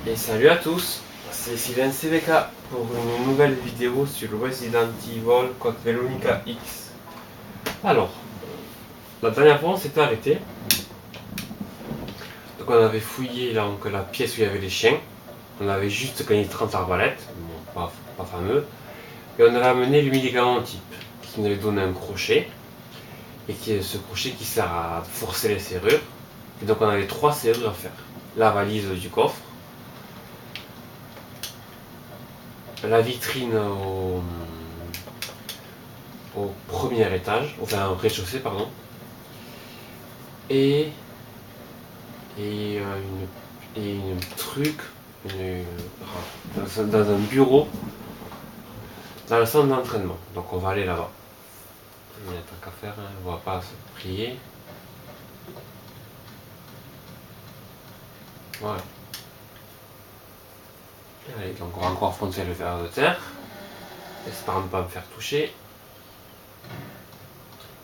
Et salut à tous, c'est Sylvain CVK pour une nouvelle vidéo sur Resident Evil Code Veronica X. Alors, la dernière fois on s'était arrêté. Donc on avait fouillé donc, la pièce où il y avait les chiens. On avait juste gagné 30 arbalètes, bon, pas fameux. Et on avait amené le médicament type, qui nous avait donné un crochet. Et qui est ce crochet qui sert à forcer les serrures. Et donc on avait 3 serrures à faire. La valise du coffre, la vitrine au premier étage, enfin au rez-de-chaussée, pardon, et, et, une truc dans un bureau dans le centre d'entraînement. Donc on va aller là-bas. Il n'y a tant qu'à faire, hein, on va pas se prier. Voilà. Allez, donc on va encore foncer le ver de terre, espérant ne pas me faire toucher.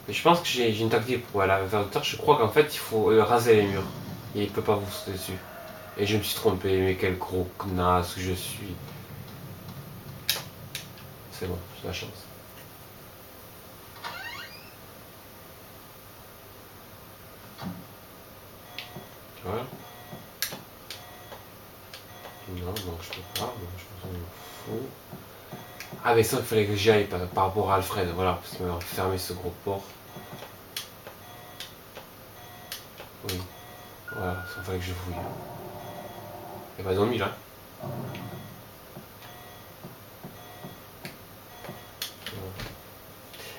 Mais je pense que j'ai une tactique pour aller à la ver de terre. Je crois qu'en fait il faut raser les murs. Et il peut pas vous sauter dessus. Et je me suis trompé, mais quel gros connasse que je suis. C'est bon, j'ai la chance. Voilà. Non, donc je peux pas, donc je m'en fous. Ah mais ça, il fallait que j'y aille par rapport à Alfred, voilà, parce qu'il m'a fermé ce gros port. Oui, voilà, ça fallait que je fouille. Il n'y a pas d'ennui là.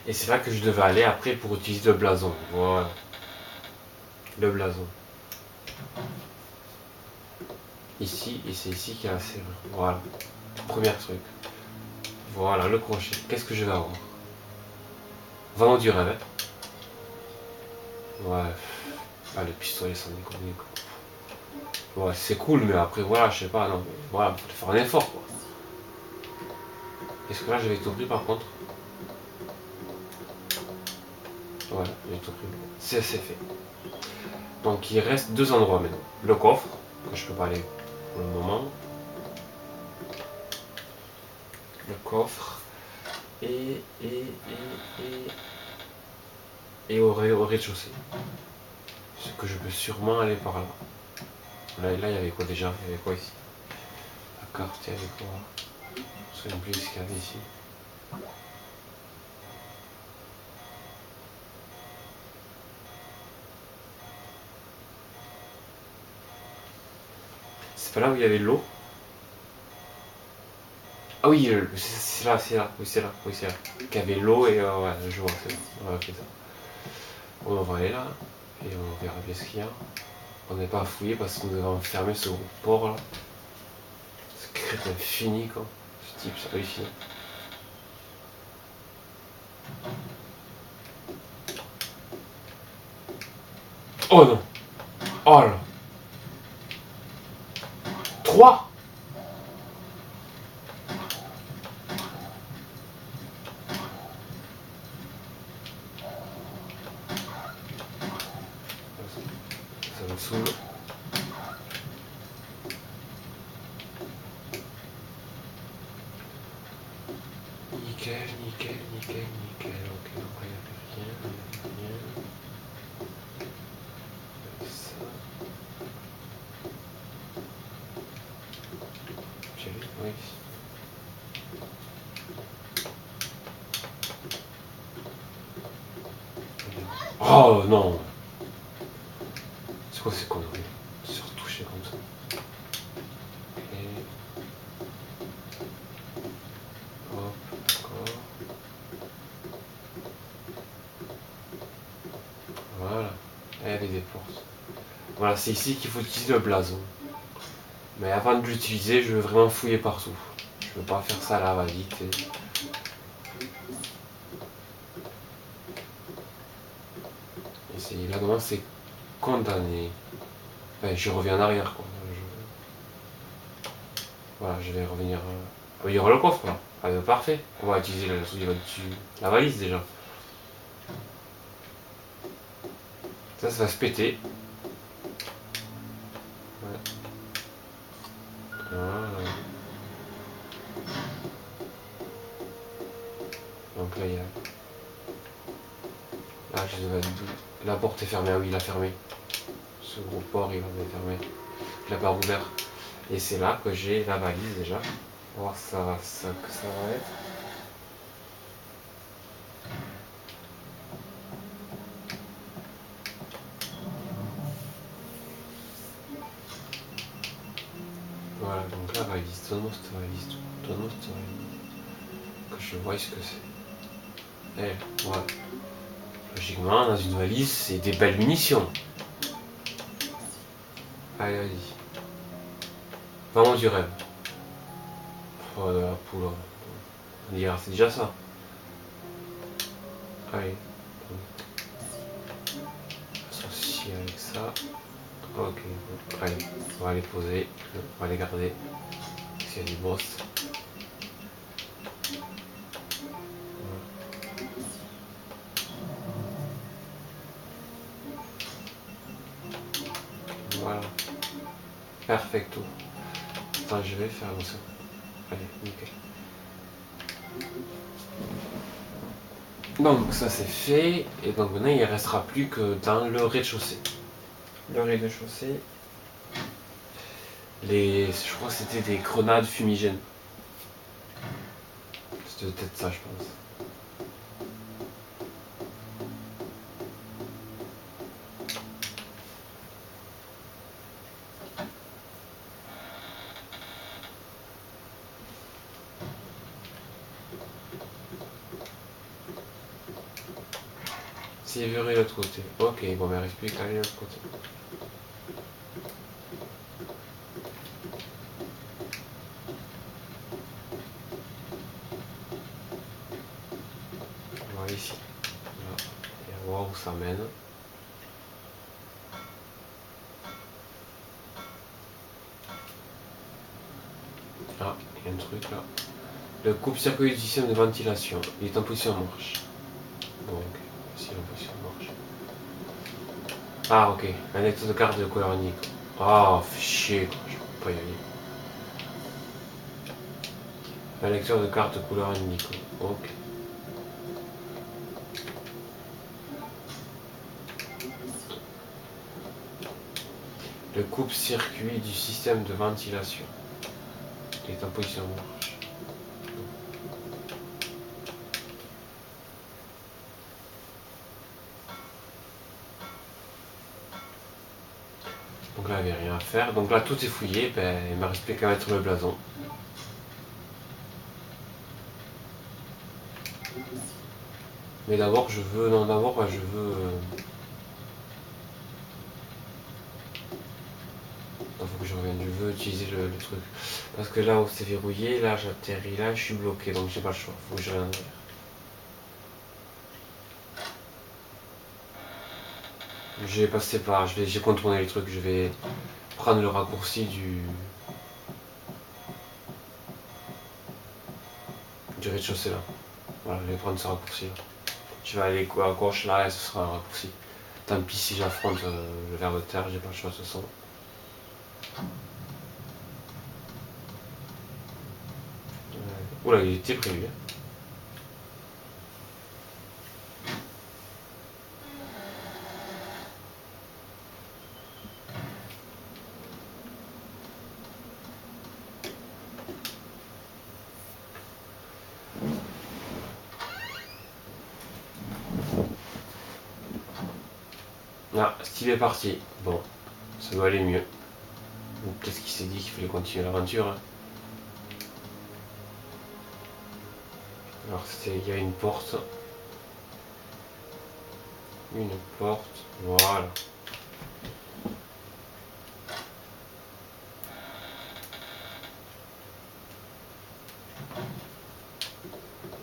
Et c'est là que je devais aller après pour utiliser le blason. Voilà. Le blason. Ici, et c'est ici qu'il y a la serrure. Voilà. Premier truc. Voilà, le crochet. Qu'est-ce que je vais avoir? Vraiment du rêve, hein. Ouais. Ah, le pistolet, sans déconner, quoi. Ouais, c'est cool, mais après, voilà, je sais pas, non. Voilà, faut faire un effort, quoi. Est-ce que là, je vais tout pris, par contre? Voilà, j'ai tout pris. C'est fait. Donc, il reste 2 endroits maintenant. Le coffre, que je peux pas aller pour le moment. Le coffre. Et au rez-de-chaussée. Ce que je peux sûrement aller par là. Là, il y avait quoi déjà? Il y avait quoi ici? La carte, il y avait quoi? Je me souviens plus ce qu'il y avait ici. C'est pas là où il y avait l'eau? Ah oui, c'est là, oui c'est là, oui c'est là. Qu'il y avait l'eau et ouais, je vois, c'est bon. Voilà, ok ça. Bon, on va aller là, et on verra bien ce qu'il y a. On n'est pas à fouiller parce que nous avons fermé ce gros port là. Ce crête infini quoi. Ce type, c'est réussi. Oh non! Oh là! 3! Ça me saoule. Nickel, nickel, nickel, nickel. Ok, donc il n'y a plus rien, il n'y a plus rien. Ça. J'ai vu, oui. Oh non! C'est quoi ces conneries? Se retoucher comme ça. Et hop, d'accord. Voilà. Et il y avait des portes. Voilà, c'est ici qu'il faut utiliser le blason. Mais avant de l'utiliser, je veux vraiment fouiller partout. Je veux pas faire ça à la va-vite. Et c'est là maintenant c'est condamné. Enfin, je reviens en arrière quoi. Voilà, je vais revenir. Il y aura le coffre là. Ah, parfait. On va utiliser la valise déjà. Ça va se péter. Ouais. là, il y a... Là, je devais... La porte est fermée. Ah oui, il a fermé. Ce gros port, il avait fermé. Je l'ai pas ouvert. Et c'est là que j'ai la valise déjà. On va voir que ça va être. Voilà, donc la valise. Donne-moi cette valise. Donne-moi cette valise. Que je vois ce que c'est. Eh, voilà. Logiquement, dans une valise, c'est des belles munitions. Allez, vas-y. Vends-moi du rêve. Oh, de la poule. On dirait c'est déjà ça. Allez. Associé avec ça. Ok, bon. Allez, on va les poser. On va les garder. S'il y a du boss. Voilà. Perfecto. Attends, je vais faire ça. Allez, nickel. Donc ça c'est fait, et donc maintenant il ne restera plus que dans le rez-de-chaussée. Le rez-de-chaussée, je crois que c'était des grenades fumigènes. C'était peut-être ça je pense. C'est verrouillé de l'autre côté. Ok, bon mais il reste plus qu'à aller de l'autre côté. On va ici. Là. Et on va voir où ça mène. Ah, il y a un truc là. Le coupe-circuit du système de ventilation. Il est en position marche. Donc, si en position marche. Ah ok, un lecteur de carte de couleur unique. Ah, fait chier, je peux pas y aller. Un lecteur de carte de couleur unique. Ok. Le coupe-circuit du système de ventilation. Il est en position marche. Donc là, il n'y avait rien à faire. Donc là, tout est fouillé. Ben, il ne me reste plus qu'à mettre le blason. Mais d'abord, je veux... Non, d'abord, je veux... Il faut que je revienne. Je veux utiliser le truc. Parce que là où c'est verrouillé, là, j'atterris là, je suis bloqué. Donc j'ai pas le choix. Faut que je revienne. Je vais passer par... J'ai contourné les trucs. Je vais prendre le raccourci du rez-de-chaussée là. Voilà, je vais prendre ce raccourci là. Je vais aller à gauche là et ce sera un raccourci. Tant pis si j'affronte le ver de terre, j'ai pas le choix de toute façon. Oula, il était prévu. Ah, Steve est parti. Bon, ça doit aller mieux. Qu'est-ce qu'il s'est dit qu'il fallait continuer l'aventure hein. Alors, il y a une porte. Une porte, voilà.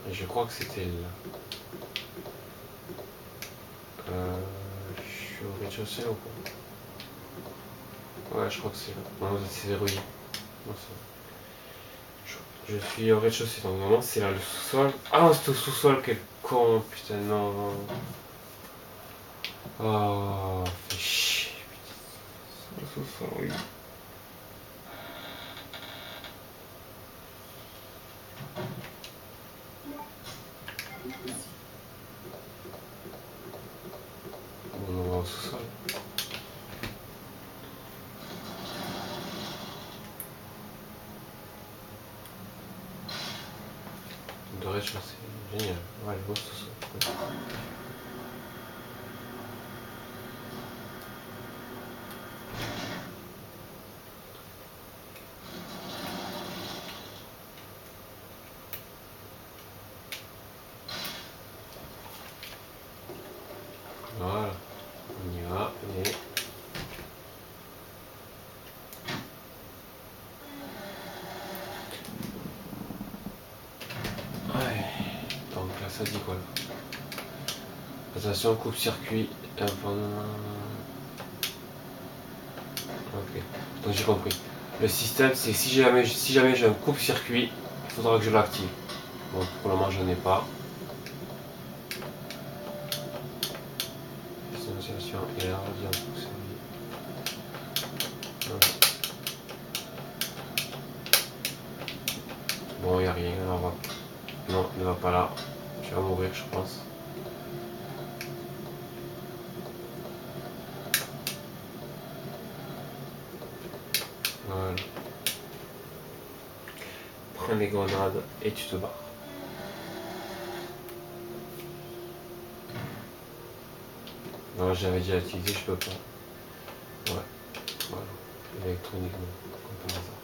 Et je crois que c'était là. Je suis au rez-de-chaussée ou quoi? Ouais, je crois que c'est là. Non, c'est verrouillé. Non, je suis au rez-de-chaussée, donc normalement c'est là le sous-sol. Ah non, c'est au sous-sol, quel con, putain, non. Oh, fait chier, putain. C'est au sous-sol, oui. rez-de-chaussée. Génial. Ouais, le beau sous-sol. Ouais. Voilà, on y va. Et... ouais. Donc là, ça dit quoi là? Attention, coupe-circuit. Ok, donc j'ai compris. Le système, c'est si jamais j'ai un coupe-circuit, il faudra que je l'active. Bon, pour le moment, je n'en ai pas. Distanciation et la radiance. Bon, il n'y a rien. On va... non, ne va pas là. Tu vas mourir, je pense. Voilà. Prends les grenades et tu te barres. Non, j'avais déjà utilisé, je peux pas. Ouais, voilà. Électroniquement, comme par hasard.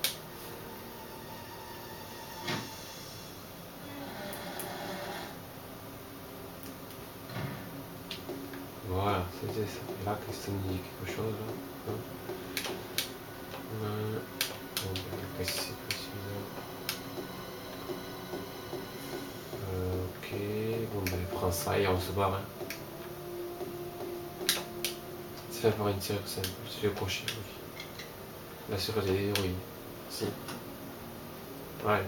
Voilà, c'était ça. Et là, qu'est-ce que ça me dit quelque chose là? Non. Bon, qu'est-ce que c'est possible? Ok, bon ben prends ça et on se barre. Hein. C'est fait par une serrure simple, c'est le crochet, oui. La serrure des héroïnes. Si. Ouais.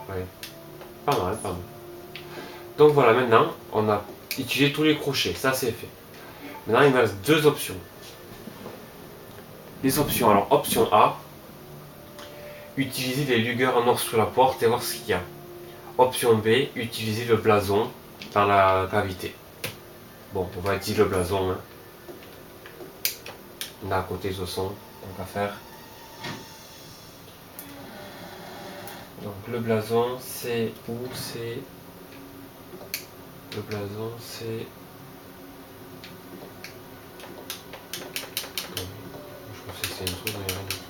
Ouais. Pas mal, pas mal. Donc voilà, maintenant, on a utilisé tous les crochets, ça c'est fait. Maintenant, il me reste deux options. Les options, alors option A, utiliser les lugueurs en or sur la porte et voir ce qu'il y a. Option B, utiliser le blason dans la cavité. Bon, on va utiliser le blason. Hein. On a à côté ce son, donc à faire. Donc le blason, c'est où? C'est... le blason, c'est... je pense que c'est une chose, mais rien du tout.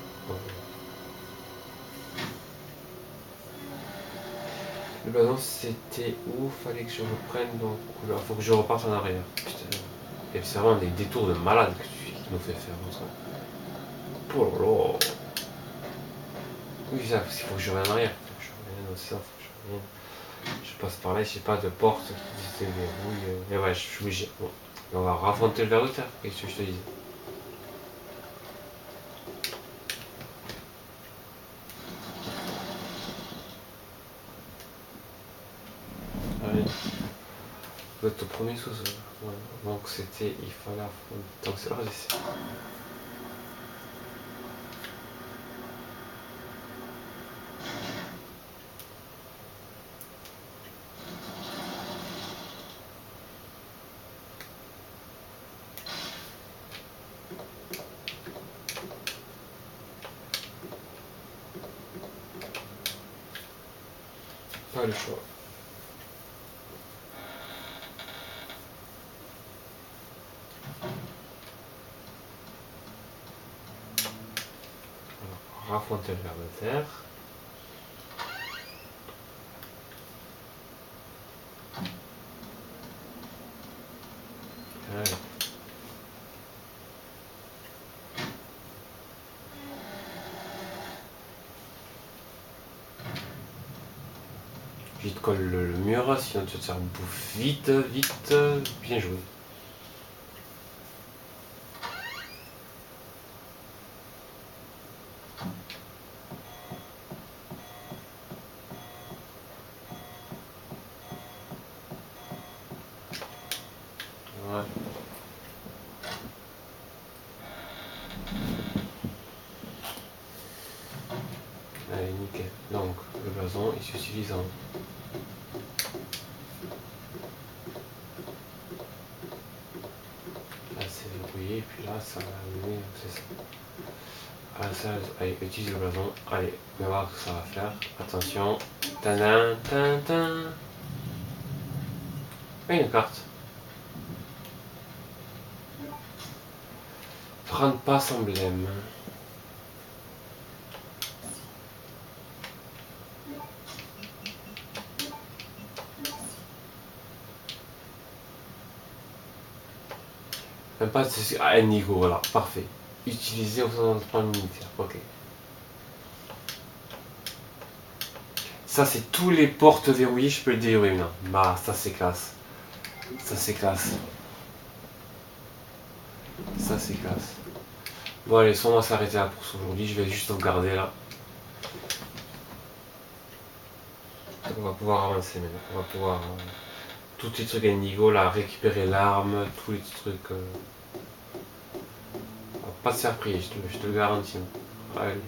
Le blason, c'était où? Fallait que je reprenne, donc... il faut que je reparte en arrière. Putain. Et c'est vraiment des détours de malade qui nous fait faire. Oh là là. Oui, ça, parce qu'il faut que je revienne en arrière. Je passe par là, je sais pas, de porte qui se déverrouille. Mais ouais, je suis obligé. Bon. On va raffronter le ver de terre, qu'est-ce que je te dis? Allez. Vous êtes au premier sous-sol. Ouais. Donc c'était, il fallait affronter. Donc c'est là, j'essaie. Pas le choix. Alors, raffronter le ver de terre. Allez. Vite colle le mur, sinon tu vas te faire bouffer vite, vite. Bien joué. Ouais. Allez, nickel. Donc, le blason est suffisant. Là, c'est verrouillé, et puis là, ça va allumer, c'est ça. Allez, utilise le blason. Allez, on va voir ce que ça va faire. Attention. Tadam, tadam. Une carte. 30 passes emblème. Même pas un Nigo, voilà, parfait. Utilisé au sein d'un militaire, ok. Ça, c'est tous les portes verrouillées, je peux le déverrouiller maintenant. Bah, ça c'est classe. Ça c'est classe. Ça c'est classe. Bon, allez, on va s'arrêter là pour aujourd'hui. Je vais juste sauvegarder là. On va pouvoir avancer maintenant. On va pouvoir. Tous les trucs à Nigo, là, récupérer l'arme, tous les trucs. Pas de surprise, je te le garantis. Allez.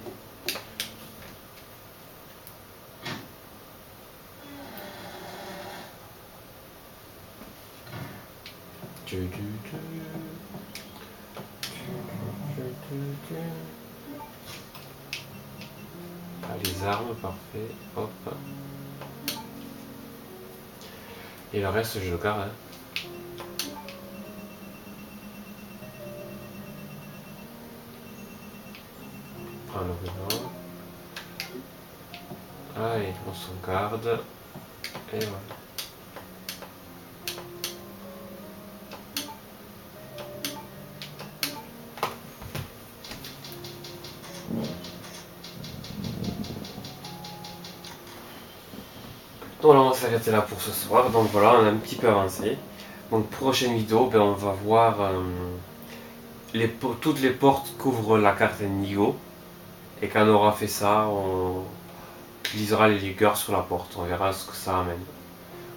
Ah, les armes, parfait. Hop. Et le reste, je le garde. Hein. Prends le ruban. Allez, on sauvegarde. Et voilà. Donc là on va s'arrêter là pour ce soir, donc voilà on a un petit peu avancé. Donc prochaine vidéo, ben, on va voir toutes les portes qu'ouvre la carte Indigo. Et quand on aura fait ça, on lisera les liqueurs sur la porte, on verra ce que ça amène.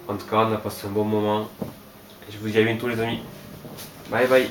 En tout cas on a passé un bon moment. Je vous dis à bientôt les amis. Bye bye.